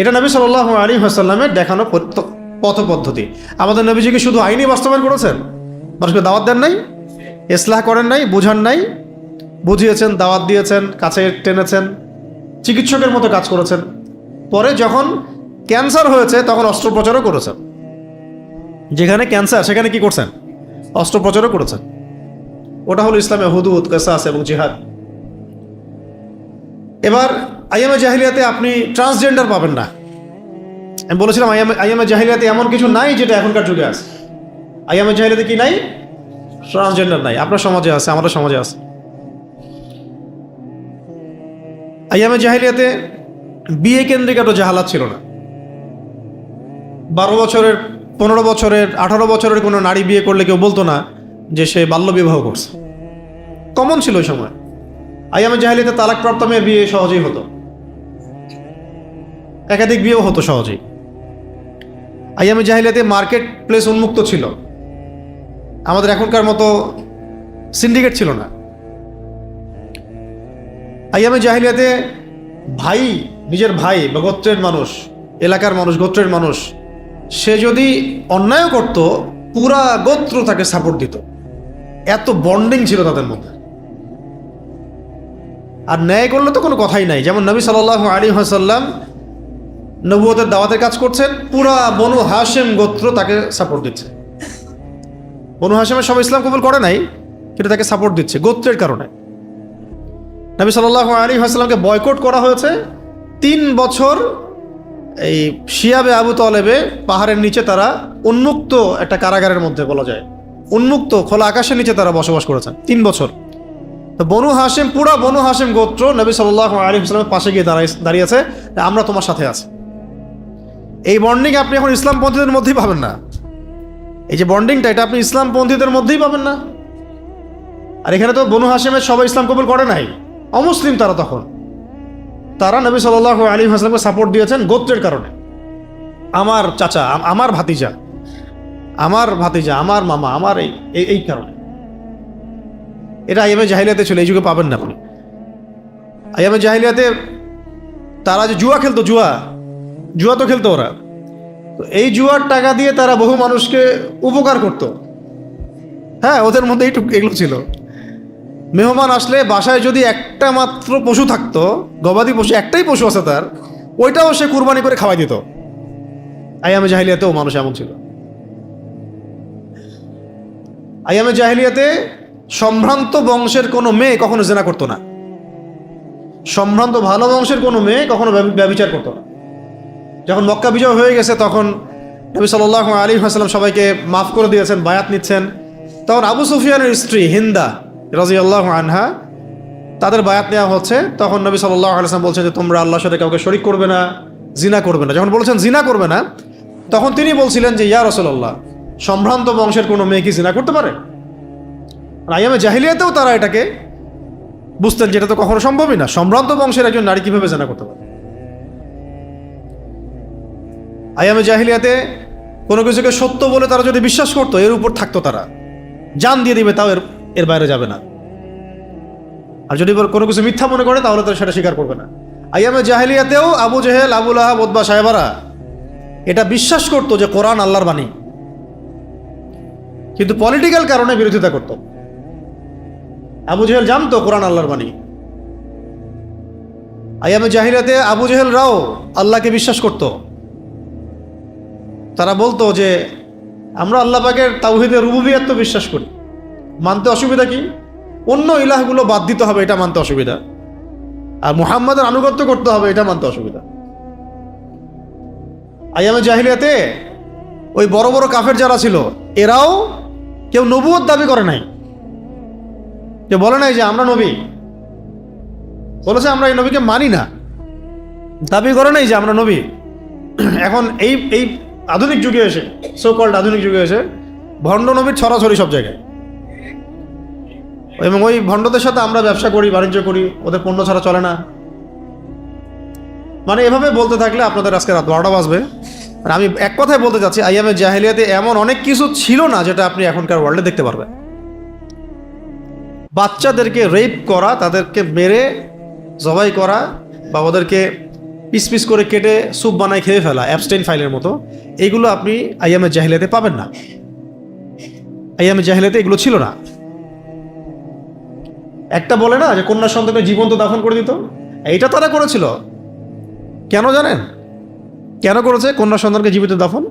এটা নবী সাল্লাল্লাহু আলাইহি ওয়াসাল্লামের দেখানো পথ পদ্ধতি। আমাদের নবীজি কি শুধু আইনই বাস্তবায়ন করেছেন? মানুষকে দাওয়াত দেন নাই, ইসলাহ করেন নাই, বুঝান নাই? বুঝিয়েছেন, দাওয়াত দিয়েছেন, কাছে টেনেছেন, চিকিৎসকের মতো কাজ করেছেন। পরে যখন ক্যান্সার হয়েছে তখন অস্ত্রোপচারও করেছেন। যেখানে ক্যান্সার সেখানে কি করছেন? অস্ত্রোপচারও করেছেন। ওটা হলো ইসলামে হুদুদ, কিসাস এবং জিহাদ। এবার আইয়ামে জাহিলিয়াতে আপনি ট্রান্সজেন্ডার পাবেন না। আমি বলেছিলাম আইয়ামে জাহিলিয়াতে এমন কিছু নাই যেটা এখনকার যুগে আছে। আইয়ামে জাহিলিয়াতে কি নাই? ট্রান্সজেন্ডার নাই। আপনার সমাজে আছে, আমাদের সমাজে আছে। আইয়ামে জাহিলিয়াতে বিয়ে কেন্দ্রিক একটা জাহালাত ছিল না। 12 বছরের, 15 বছরের, 18 বছরের কোনো নারী বিয়ে করলে কেউ বলতো না যে সে বাল্যবিবাহ করছে। কমন ছিল ওই সময়। আইয়ামে জাহিলিয়াতে তালাকপ্রাপ্ত মেয়ের বিয়ে সহজেই হতো, একাধিক বিয়েও হতো সহজেই। আইয়ামে জাহিলিয়াতে মার্কেট প্লেস উন্মুক্ত ছিল, আমাদের এখনকার মতো সিন্ডিকেট ছিল না। আইয়ামে জাহিলিয়াতে ভাই, নিজের ভাই বা গোত্রের মানুষ, এলাকার মানুষ, গোত্রের মানুষ, সে যদি অন্যায় করত, পুরা গোত্র তাকে সাপোর্ট দিত। এত বন্ডিং ছিল তাদের মধ্যে। আর ন্যায় করলে তো কোনো কথাই নাই। যেমন নবী সাল্লাল্লাহু আলাইহি ওয়াসাল্লাম নবুয়তের দাওয়াতের কাজ করছেন, পুরা বনু হাশেম গোত্র তাকে সাপোর্ট দিচ্ছে। বনু হাশেমের সবাই ইসলাম কবুল করে নাই, কিন্তু তাকে সাপোর্ট দিচ্ছে গোত্রের কারণে। নবী সাল্লাল্লাহু আলাইহি ওয়াসাল্লামকে বয়কট করা হয়েছে 3 বছর। এই শিয়াবে আবু তলেবে পাহাড়ের নিচে তারা উন্মুক্ত একটা কারাগারের মধ্যে, বলা যায় উন্মুক্ত খোলা আকাশের নিচে তারা বসবাস করেছেন 3 বছর। তো বনু হাশেম, পুরা বনু হাশেম গোত্র নবী সাল্লাল্লাহু আলাইহি ওয়াসাল্লামের পাশে গিয়ে দাঁড়িয়েছে, আমরা তোমার সাথে আছি। এই বন্ডিং আপনি এখন ইসলামপন্থীদের মধ্যেই পাবেন না। এই যে বন্ডিংটা, এটা আপনি ইসলামপন্থীদের মধ্যেই পাবেন না। আর এখানে তো বনু হাশেমের সবাই ইসলাম কবুল করে নাই, অমুসলিম তারা। তখন তারা নবী সাল্লাল্লাহু আলাইহি ওয়াসাল্লামকে সাপোর্ট দিয়েছেন গোত্রের কারণে। আমার চাচা, আমার ভাতিজা, আমার মামা, আমার এই কারণে। এটা আইয়ামে জাহিলিয়াতে ছিল, এই যুগে পাবেন না আপনি। আইয়ামে জাহিলিয়াতে তারা যে জুয়া খেলতো, জুয়া তো খেলতো ওরা। তো এই জুয়ার টাকা দিয়ে তারা বহু মানুষকে উপকার করত। হ্যাঁ, ওদের মধ্যে এগুলো ছিল। মেহমান আসলে বাসায় যদি একটা মাত্র পশু থাকতো, গবাদি পশু, একটাই পশু আছে তার, ওইটাও সে কুরবানি করে খাওয়াই দিত। আইয়ামে জাহিলিয়াতেও মানুষ এমন ছিল। আইয়ামে জাহিলিয়াতে সম্ভ্রান্ত বংশের কোনো মেয়ে কখনো জেনা করতো না। সম্ভ্রান্ত ভালো বংশের কোনো মেয়ে কখনো ব্যভিচার করতো না। যখন মক্কা বিজয় হয়ে গেছে, তখন নবী সাল্লাল্লাহু আলাইহি ওয়াসাল্লাম সবাইকে মাফ করে দিয়েছেন, বায়াত নিচ্ছেন। তখন আবু সুফিয়ানের স্ত্রী হিন্দা রাদিয়াল্লাহু আনহা, তাদের বায়াত নেওয়া হচ্ছে। তখন নবী সাল্লাল্লাহু আলাইহি ওয়াসাল্লাম বলছেন যে তোমরা আল্লাহর সাথে কাউকে শরীক করবে না, জিনা করবে না। যখন বলেছেন জিনা করবে না, তখন তিনি বলছিলেন যে ইয়া রাসূলুল্লাহ, সম্ভ্রান্ত বংশের কোনো মেয়ে কি জিনা করতে পারে? আইয়ামে জাহিলিয়াতেও তারা এটাকে বুঝতেন, যেটা তো কখনো সম্ভবই না। সম্ভ্রান্ত বংশের একজন নারী কিভাবে জিনা করতে পারে? আইয়ামে জাহিলিয়াতে কোনো কিছুকে সত্য বলে তারা যদি বিশ্বাস করতো, এর উপর থাকতো, তারা জান দিয়ে দিবে, তাও এর বাইরে যাবে না। আর যদি কোনো কিছু মিথ্যা মনে করে, তাহলে তারা সেটা স্বীকার করবে না। আইয়ামে জাহিলিয়াতেও আবু জেহেল, আবু লাহাব, উতবা, সাহেবারা এটা বিশ্বাস করতো যে কোরআন আল্লাহর বাণী, কিন্তু পলিটিক্যাল কারণে বিরোধিতা করত। আবু জেহেল জানতো কোরআন আল্লাহর বাণী। আইয়ামে জাহিলিয়াতে আবু জেহেলরাও আল্লাহকে বিশ্বাস করত। তারা বলতো যে আমরা আল্লাহ পাকের তাওহীদের রুবুবিয়্যাত তো বিশ্বাস করি, মানতে অসুবিধা কি? অন্য ইলাহগুলো বাদ দিতে হবে, এটা মানতে অসুবিধা। আর মুহাম্মাদের আনুগত্য করতে হবে, এটা মানতে অসুবিধা। আইয়ামে জাহিলিয়াতে ওই বড় বড় কাফের যারা ছিল, এরাও কেউ নবুয়ত দাবি করে নাই, কেউ বলে নাই যে আমরা নবী। বলেছে আমরা এই নবীকে মানি না, দাবি করে নাই যে আমরা নবী। এখন এই আধুনিক যুগে এসে, সো কল্ড আধুনিক যুগে এসে, ভণ্ড নবীর ছড়াছড়ি সব জায়গায়। এবং ওই ভণ্ডদের সাথে আমরা ব্যবসা করি, বাণিজ্য করি, ওদের পণ্য ছাড়া চলে না। মানে এভাবে বলতে থাকলে আপনাদের আজকে রাত 12টা বাজবে। আর আমি এক কথায় বলতে চাচ্ছি, আইয়ামে জাহিলিয়াতে এমন অনেক কিছু ছিল না যেটা আপনি এখনকার ওয়ার্ল্ডে দেখতে পারবেন। বাচ্চাদেরকে রেপ করা, তাদেরকে মেরে জবাই করা, বা ওদেরকে পিস পিস করে কেটে স্যুপ বানায় খেয়ে ফেলা, অ্যাবস্টেইন ফাইলের মতো, এইগুলো আপনি আইয়ামে জাহিলিয়াতে পাবেন না। আইয়ামে জাহিলিয়াতে এগুলো ছিল না। একটা বলে না যে কন্যা সন্তানকে জীবন্ত দাফন করে দিত, এইটা তারা করেছিল। কেন জানেন কেন করেছে কন্যা সন্তানকে জীবিত দাফন?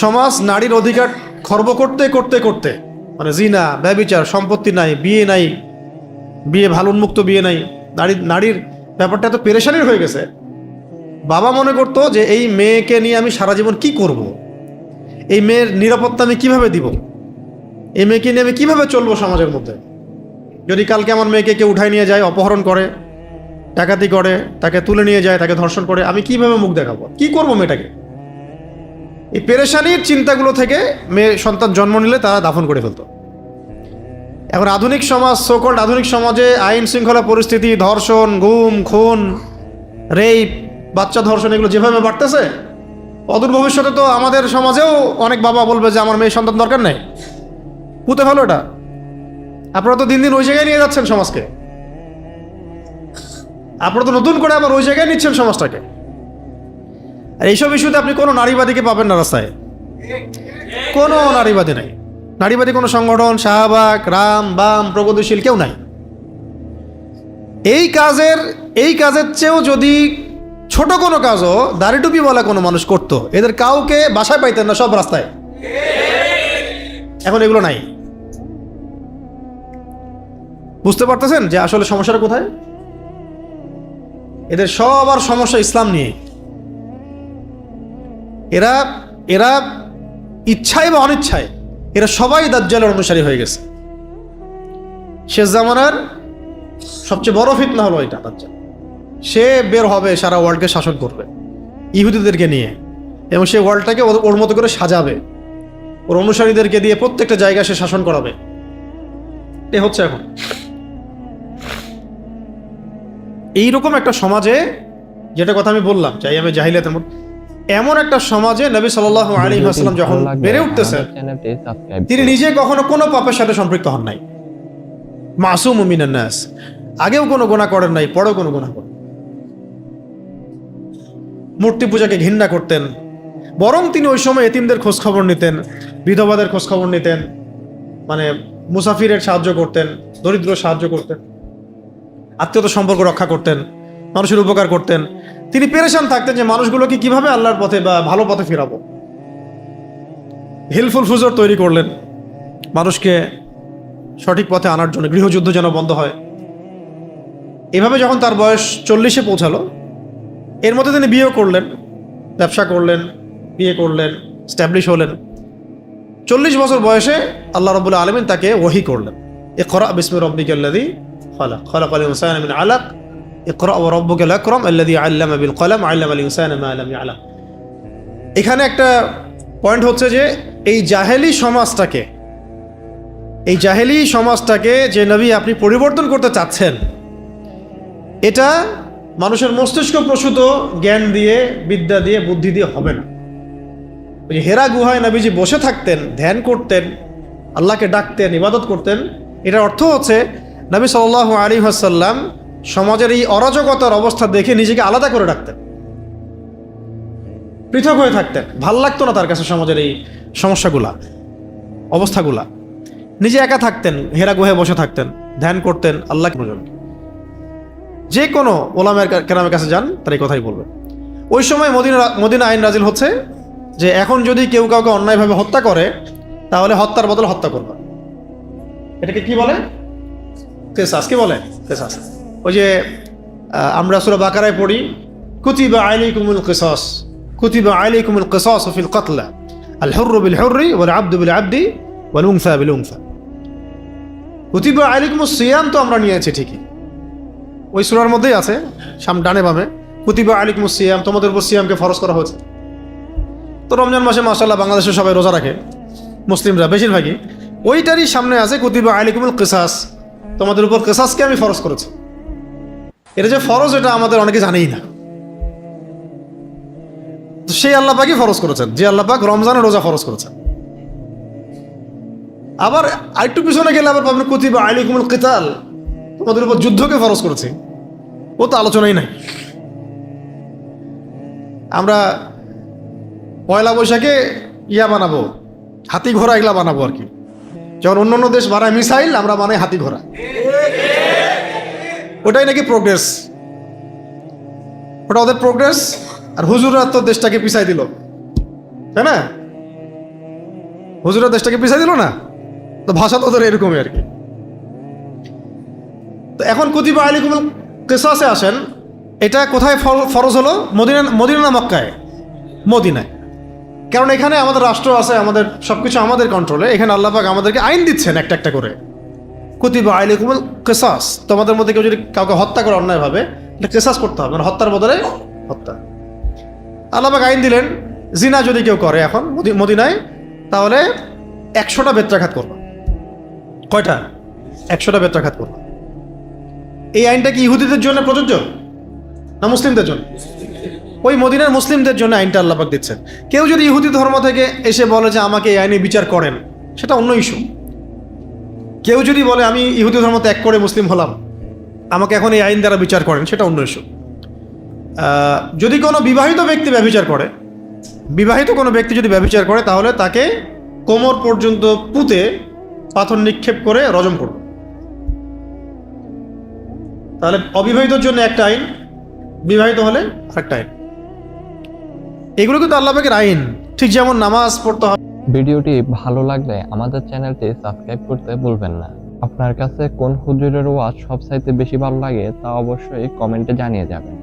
সমাজ নারীর অধিকার খর্ব করতে করতে করতে, মানে জিনা, ব্যভিচার, সম্পত্তি নাই, বিয়ে ভালো উন্মুক্ত বিয়ে নাই, নারীর ব্যাপারটা এত পেরেশানির হয়ে গেছে। বাবা মনে করতো যে এই মেয়েকে নিয়ে আমি সারা জীবন কি করব, এই মেয়ের নিরাপত্তা আমি কিভাবে দিব, এই মেয়েকে নিয়ে আমি কিভাবে চলবো সমাজের মধ্যে। যদি কালকে আমার মেয়েকে কেউ উঠায় নিয়ে যায়, অপহরণ করে, ডাকাতি করে, তাকে তুলে নিয়ে যায়, তাকে ধর্ষণ করে, আমি কিভাবে মুখ দেখাবো, কি করবো মেয়েটাকে? এই পেরেশানির চিন্তাগুলো থেকে মেয়ে সন্তান জন্ম নিলে তারা দাফন করে ফেলতো। এখন আধুনিক সমাজ, সোকল্ড আধুনিক সমাজে আইন শৃঙ্খলা পরিস্থিতি, ধর্ষণ, গুম, খুন, রেপ, বাচ্চা ধর্ষণ, এগুলো যেভাবে বাড়তেছে, অদূর ভবিষ্যতে তো আমাদের সমাজেও অনেক বাবা বলবে যে আমার মেয়ে সন্তান দরকার নেই, পুঁতে ফেলো এটা। আপনারা তো দিন দিন ওই জায়গায় নিয়ে যাচ্ছেন সমাজকে। আপনারা তো নতুন করে আবার ওই জায়গায় নিচ্ছেন সমাজটাকে। আর এইসব ইস্যুতে আপনি কোনো নারীবাদীকে পাবেন না রাস্তায়, কোনো নারীবাদী নাই। নারীবাদী কোনো সংগঠন, শাহবাগ, রাম, বাম, প্রগতিশীল কেউ নাই। এই কাজের চেয়েও যদি ছোট কোনো কাজও দাড়িটুপি বলা কোনো মানুষ করতো, এদের কাউকে বাসায় পাইতেন না, সব রাস্তায়। এখন এগুলো নাই। বুঝতে পারতেছেন যে আসলে সমস্যাটা কোথায়? এদের সবার সমস্যা ইসলাম নিয়ে। এরা ইচ্ছায় বা অনিচ্ছায় এরা সবাই দাজ্জালের অনুসারী হয়ে গেছে। শেষ জামানার সবচেয়ে বড় ফিতনা হলো এটা দাজ্জাল। সে বের হবে, সারা ওয়ার্ল্ডকে শাসন করবে ইহুদিদেরকে নিয়ে, এবং সে ওয়ার্ল্ডটাকে ওর মতো করে সাজাবে, ওর অনুসারীদেরকে দিয়ে প্রত্যেকটা জায়গায় সে শাসন করাবে। এ হচ্ছে এখন এইরকম একটা সমাজে, যেটা কথা আমি বললাম চাই আমি জাহিলিয়াতের মধ্যে, এমন একটা সমাজে নবী সাল্লাল্লাহু আলাইহি ওয়াসাল্লাম যখন বেড়ে উঠতেছেন, তিনি নিজে কখনো কোনো পাপের সাথে সম্পৃক্ত হন নাই। মাসুম মিনান নাস, আগেও কোনো গুনাহ করেন নাই, পরেও কোনো গুনাহ করেন। মূর্তি পূজাকে ঘৃণা করতেন, বরং তিনি ওই সময় এতিমদের খোঁজ খবর নিতেন, বিধবাদের খোঁজ খবর নিতেন, মানে মুসাফিরের সাহায্য করতেন, দরিদ্র সাহায্য করতেন, আত্মীয়তা সম্পর্ক রক্ষা করতেন, মানুষের উপকার করতেন। তিনি পেরেশান থাকতেন যে মানুষগুলোকে কিভাবে আল্লাহর পথে বা ভালো পথে ফেরাবো। হেল্পফুল ফুজর তৈরি করলেন মানুষকে সঠিক পথে আনার জন্য, গৃহযুদ্ধ যেন বন্ধ হয়। এভাবে যখন তার বয়স 40-এ পৌঁছালো, এর মধ্যে তিনি বিয়ে করলেন, ব্যবসা করলেন, বিয়ে করলেন, স্ট্যাবলিশ হলেন। 40 বছর বয়সে আল্লাহ রাব্বুল আলামিন তাকে ওহী করলেন, ইকরা বিসমি রাব্বিকাল্লাযী খালাক, খালাকাল ইনসানা মিন আলাক, ইকরা ওয়া রাব্বুকাল আকরাম আল্লাযী আল্লামা বিল কলম আল্লামাল ইনসানা মা লাম ইয়ালাম। এখানে একটা পয়েন্ট হচ্ছে যে এই জাহেলি সমাজটাকে যে নবী আপনি পরিবর্তন করতে চাচ্ছেন, এটা মানুষের মস্তিষ্ক প্রসূত জ্ঞান দিয়ে, বিদ্যা দিয়ে, বুদ্ধি দিয়ে হবে না। ওই যে হেরা গুহায় নবীজি বসে থাকতেন, ধ্যান করতেন, আল্লাহকে ডাকতেন, ইবাদত করতেন, এটার অর্থ হচ্ছে নবী সাল্লাল্লাহু আলাইহি ওয়াসাল্লাম সমাজের এই অরাজকতার অবস্থা দেখে নিজেকে আলাদা করে রাখতেন, পৃথক হয়ে থাকতেন। ভাল লাগতো না তার কাছে সমাজের এই সমস্যাগুলা, অবস্থাগুলা। নিজে একা থাকতেন, হেরা গুহায় বসে থাকতেন, ধ্যান করতেন, আল্লাহকে প্রয়োজন। যে কোনো ওলামায়ে কেরামের কাছে যান, তার এই কথাই বলবেন। ওই সময় মদিনা আইন নাজিল হচ্ছে যে এখন যদি কেউ কাউকে অন্যায়ভাবে হত্যা করে, তাহলে হত্যার বদলে হত্যা করবে। এটাকে কি বলে? কিসাস। কি বলে? কিসাস। ওই যে আমরা সূরা বাকারায় পড়ি, কুতিবা আলাইকুমুল কিসাস, কুতিবা আলাইকুমুল কিসাস ফিল কতল, আল হুররু বিল হুররি ওয়াল আবদু বিল আবদি ওয়াল উনসা বিল উনসা। কুতিবা আলাইকুমুস সিয়াম তো আমরা নিয়েছি ঠিকই, ওই সূরার মধ্যেই আছে, ডানে বামে কুতিবা আলাইকুমুস সিয়াম, তোমাদের উপর সিয়ামকে ফরজ করা হয়েছে। তো রমজান মাসে মাশাআল্লাহ বাংলাদেশে সবাই রোজা রাখে, মুসলিমরা বেশিরভাগই। ওইটারই সামনে আছে কুতিবা আলাইকুমুল কিসাস, তোমাদের উপর কিসাসকে আমি ফরজ করেছি। এটা যে ফরজ, এটা আমাদের অনেকে জানেই না। তো সেই আল্লাহ পাকই ফরজ করেছেন, যে আল্লাহ পাক রমজানে রোজা ফরজ করেছেন। আবার আরেকটু পিছনে গেলে আবার পাবেন কুতিবা আলাইকুমুল কিতাল, তোমাদের উপর যুদ্ধকে ফরজ করেছি। ও তো আলোচনাই নাই। আমরা পয়লা বৈশাখে বানাবো, হাতি ঘোড়া, এগুলা বানাবো আর কি। যখন অন্যান্য দেশ বানায় মিসাইল, আমরা বানাই হাতি ঘোড়া। ওটাই নাকি প্রোগ্রেস, ওটা ওদের প্রোগ্রেস। আর হুজুররা তো দেশটাকে পিছাই দিল, তাই না? হুজুররা দেশটাকে পিছাই দিল না, তো ভাষা তো ওদের এরকমই আর কি। তো এখন কুতিবা আলাইকুমুল কিসাসে আসেন, এটা কোথায় ফরজ হলো? মদিনা না মক্কায়? মদিনায়। কারণ এখানে আমাদের রাষ্ট্র আছে, আমাদের সবকিছু আমাদের কন্ট্রোলে। এখানে আল্লাহ পাক আমাদেরকে আইন দিচ্ছেন একটা একটা করে। কুতিবা আলাইকুমুল কিসাস, তোমাদের মধ্যে কেউ যদি কাউকে হত্যা করে অন্যায়ভাবে, এটা কিসাস করতে হবে, মানে হত্যার বদলে হত্যা। আল্লাহ পাক আইন দিলেন, জিনা যদি কেউ করে এখন মদিনায়, তাহলে 100টা বেত্রাঘাত করবে। কয়টা? 100টা বেত্রাঘাত করবে। এই আইনটা কি ইহুদিদের জন্য প্রযোজ্য না মুসলিমদের জন্য? ওই মদিনার মুসলিমদের জন্য আইনটা আল্লাহ পাক দিচ্ছেন। কেউ যদি ইহুদি ধর্ম থেকে এসে বলে যে আমাকে এই আইনে বিচার করেন, সেটা অন্য ইস্যু। কেউ যদি বলে আমি ইহুদি ধর্ম ত্যাগ করে মুসলিম হলাম, আমাকে এখন এই আইন দ্বারা বিচার করেন, সেটা অন্য ইস্যু। যদি কোনো বিবাহিত ব্যক্তি ব্যভিচার করে, বিবাহিত কোনো ব্যক্তি যদি ব্যভিচার করে, তাহলে তাকে কোমর পর্যন্ত পুঁতে পাথর নিক্ষেপ করে রজম করবে। তাহলে অবিবাহিতর জন্য একটা আইন, বিবাহিত হলে আরেকটা আইন। এগুলো কিন্তু আল্লাহ পাকের আইন। ঠিক যেমন নামাজ পড়তে হবে। ভিডিওটি ভালো লাগলে আমাদের চ্যানেলটি সাবস্ক্রাইব করতে ভুলবেন না। আপনার কাছে কোন হুজুরের ওয়াজ সবচাইতে বেশি ভালো লাগে তা অবশ্যই কমেন্টে জানিয়ে যাবেন।